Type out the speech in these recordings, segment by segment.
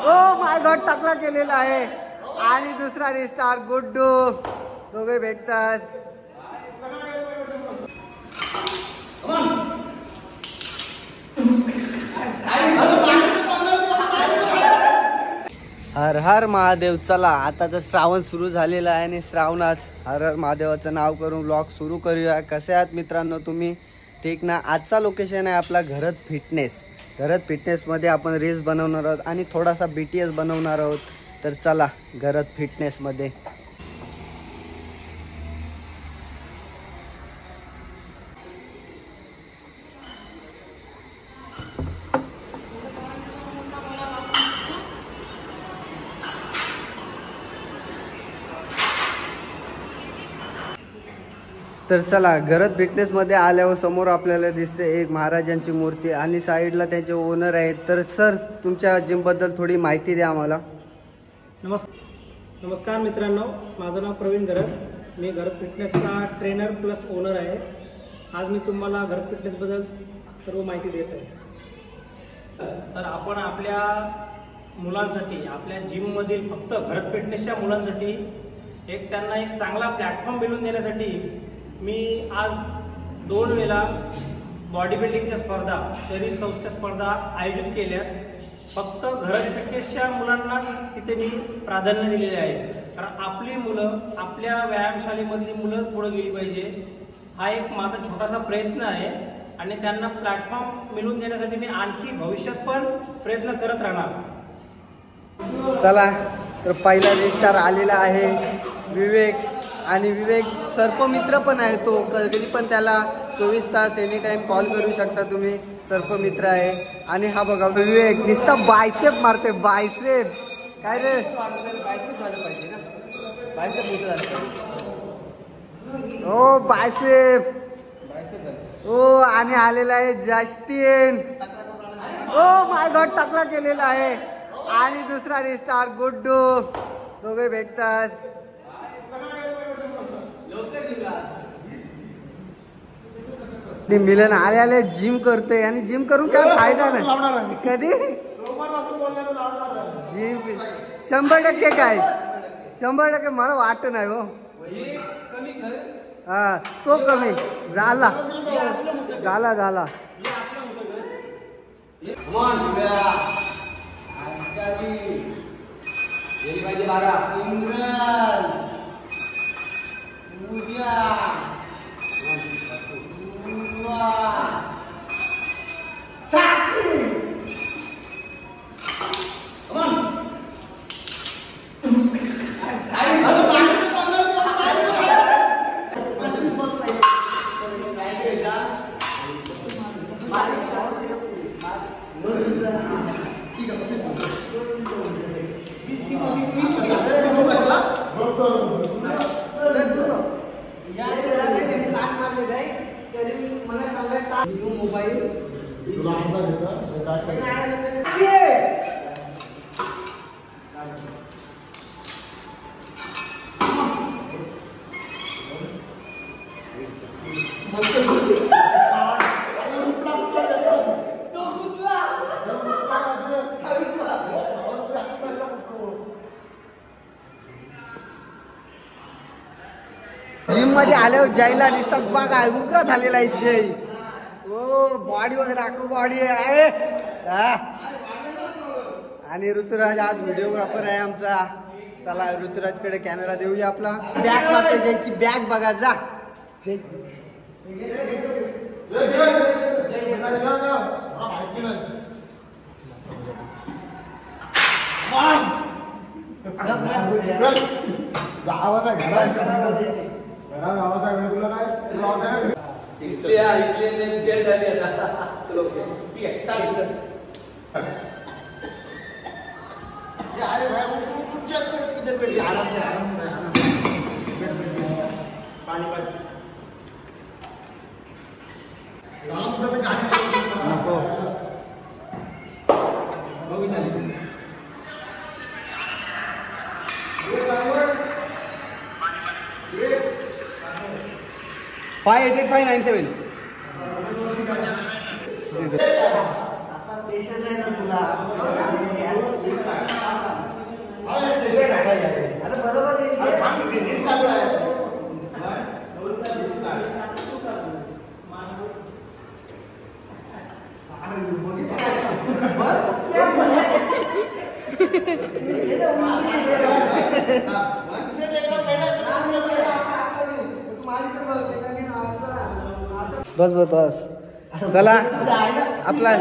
Oh my God टकला केलेला आहे आणि दुसरा रिस्टार गुड्डू दोघे भेटतात. हर हर महादेव. चला आता तर श्रावण सुरू झालेला आहे आणि श्रावणात हर हर महादेवाचं नाव करून व्लॉग सुरू करूया. कसे आहात मित्रांनो तुम्ही? ठीक ना. आजचा लोकेशन आहे आपला घरत फिटनेस. घरत फिटनेसमध्ये आपण रील्स बनवणार आहोत आणि थोडासा BTS बनवणार आहोत. तर चला घरत फिटनेसमध्ये. तर चला घरत फिटनेसमध्ये आल्यावर समोर आपल्याला दिसते एक महाराजांची मूर्ती आणि साईडला त्याचे ओनर आहेत. तर सर तुमच्या जिमबद्दल थोडी माहिती द्या आम्हाला. नमस्कार मित्रांनो, माझं नाव प्रवीण घरत. मी घरत फिटनेसचा ट्रेनर प्लस ओनर आहे. आज मी तुम्हाला घरत फिटनेसबद्दल सर्व माहिती देत आहे. तर आपण आपल्या मुलांसाठी आपल्या जिममधील फक्त घरत फिटनेसच्या मुलांसाठी त्यांना एक चांगला प्लॅटफॉर्म मिळवून देण्यासाठी मी आज 2 वेळा बॉडी बिल्डिंगच्या स्पर्धा, शरीर सौष्ठव स्पर्धा आयोजित केल्या. फक्त घरत फिटनेसच्या मुलांनाच तिथे मी प्राधान्य दिलेले आहे. कारण आपली मुलं, आपल्या व्यायामशाळेमधली मुलं पुढे गेली पाहिजे, हा एक माझा छोटासा प्रयत्न आहे. आणि त्यांना प्लॅटफॉर्म मिळवून देण्यासाठी मी आणखी भविष्यात पण प्रयत्न करत राहणार. चला तर पहिला विचार आलेला आहे विवेक. आणि विवेक सर्पमित्र पण आहे. तो कधी पण त्याला 24 तास एनी टाइम कॉल करू शकता तुम्ही. सर्पमित्र आहे. आणि हा बघा विवेक नुसता बायसेप मारते. बायसेप काय रे? ओ बायसेप. ओ आणि आलेला आहे जस्टिन. ओ माय गॉड टकला केलेला आहे आणि दुसरा रिस्टार गुड्डू दोघे भेटतात. मिलन आले जिम करतोय आणि जिम करून काय फायदा नाही. कधी जिम 100% काय 100% मला वाटत नाही हो. हा तो कमी झाला. जिम मध्ये आल्यावर जयला दिसतात बघा उग्र झालेला आहे जय. ओ बॉडी वगैरे दाखव बॉडी आहे. आणि ऋतुराज आज व्हिडिओग्राफर आहे आमचा. चला ऋतुराजकडे कॅमेरा देऊया आपला. बॅग मागते जयची बॅग बघा जा. Five 88597. पेशन्स आहे ना तुला. बस बस बस चला आपला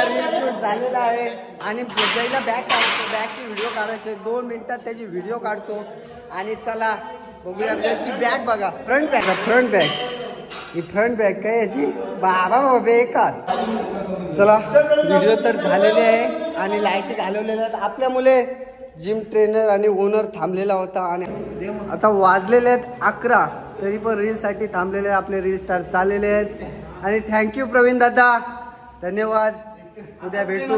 रील शूट झालेला आहे आणि पहिला बॅगची व्हिडिओ काढायचे 2 मिनिटात त्याची व्हिडिओ काढतो आणि चला बघूया त्याची बॅग बघा फ्रंट बॅग ही फ्रंट बॅग काय याची बाबा बेकार चला व्हिडिओ तर झालेले आहे आणि लाईटी घालवलेल्या आहेत आपल्या मुले जिम ट्रेनर आणि ओनर थांबलेला होता आणि आता वाजलेले आहेत 11 तरी पण रील साठी थांबलेले आपले रील स्टार चाललेले आहेत आणि थँक्यू प्रवीण दादा धन्यवाद उद्या भेटू